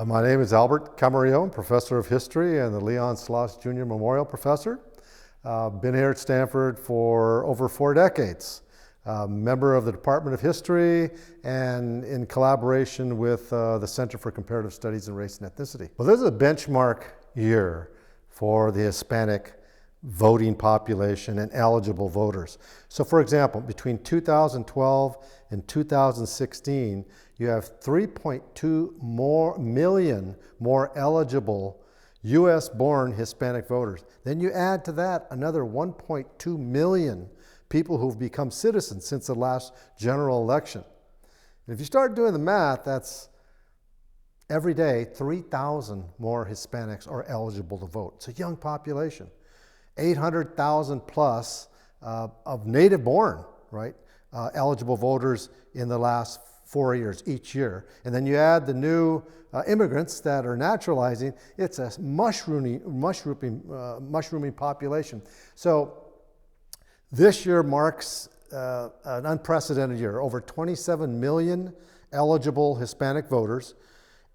My name is Albert Camarillo. I'm Professor of History and the Leon Sloss Jr. Memorial Professor. Been here at Stanford for over 4 decades. Member of the Department of History and in collaboration with the Center for Comparative Studies in Race and Ethnicity. Well, this is a benchmark year for the Hispanic voting population and eligible voters. So for example, between 2012 and 2016, you have 3.2 million more eligible US-born Hispanic voters. Then you add to that another 1.2 million people who've become citizens since the last general election. And if you start doing the math, that's every day 3,000 more Hispanics are eligible to vote. It's a young population. 800,000 plus of native-born, right, eligible voters in the last 4 years, each year. And then you add the new immigrants that are naturalizing, it's a mushrooming population. So this year marks an unprecedented year, over 27 million eligible Hispanic voters.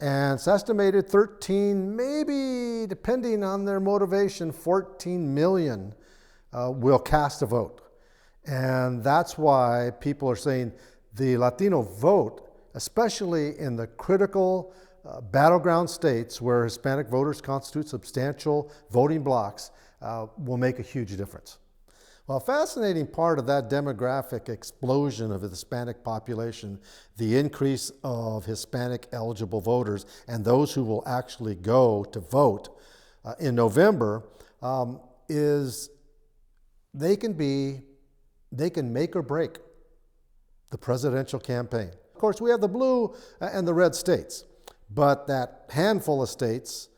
And it's estimated 13, maybe depending on their motivation, 14 million will cast a vote. And that's why people are saying the Latino vote, especially in the critical battleground states where Hispanic voters constitute substantial voting blocks, will make a huge difference. Well, a fascinating part of that demographic explosion of the Hispanic population, the increase of Hispanic eligible voters and those who will actually go to vote in November, is they can make or break the presidential campaign. Of course, we have the blue and the red states, but that handful of states,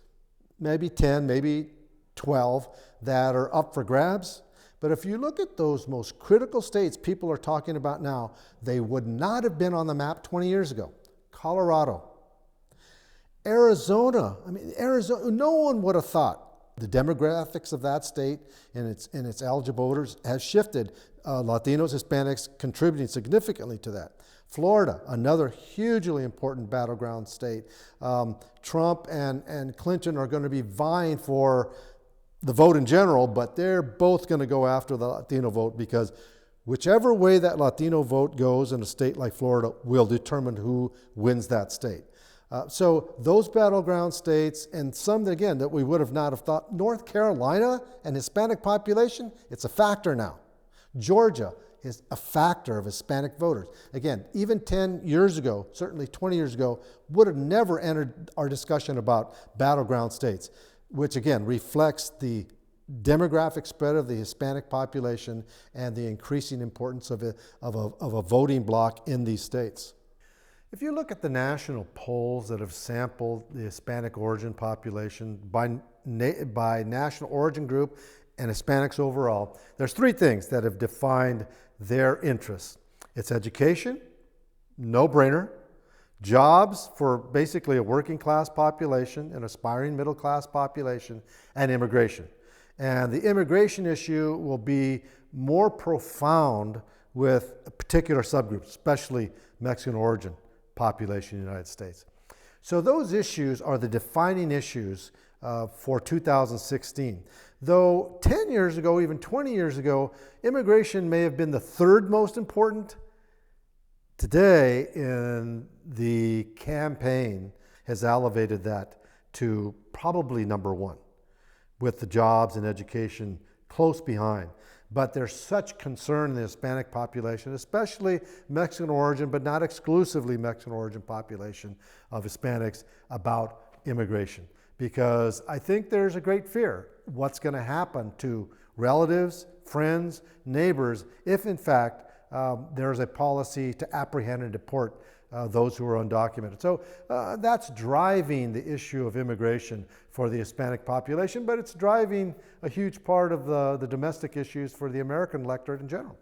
maybe 10, maybe 12, that are up for grabs. But if you look at those most critical states people are talking about now, they would not have been on the map 20 years ago. Colorado, Arizona. I mean, Arizona, no one would have thought. The demographics of that state and its eligible voters has shifted. Latinos, Hispanics contributing significantly to that. Florida, another hugely important battleground state. Trump and Clinton are going to be vying for the vote in general, but they're both going to go after the Latino vote because whichever way that Latino vote goes in a state like Florida will determine who wins that state. So those battleground states and some, again, that we would have not have thought. North Carolina and Hispanic population, it's a factor now. Georgia is a factor of Hispanic voters. Again, even 10 years ago, certainly 20 years ago, would have never entered our discussion about battleground states, which again reflects the demographic spread of the Hispanic population and the increasing importance of a voting bloc in these states. If you look at the national polls that have sampled the Hispanic origin population by national origin group and Hispanics overall, there's 3 things that have defined their interests. It's education, no-brainer. Jobs for basically a working class population, an aspiring middle class population, and immigration. And the immigration issue will be more profound with particular subgroups, especially Mexican origin population in the United States. So those issues are the defining issues for 2016. Though 10 years ago, even 20 years ago, immigration may have been the 3rd most important. Today, in the campaign has elevated that to probably number 1, with the jobs and education close behind. But there's such concern in the Hispanic population, especially Mexican origin, but not exclusively Mexican origin population of Hispanics, about immigration. Because I think there's a great fear what's going to happen to relatives, friends, neighbors, if in fact there's a policy to apprehend and deport those who are undocumented. So that's driving the issue of immigration for the Hispanic population, but it's driving a huge part of the domestic issues for the American electorate in general.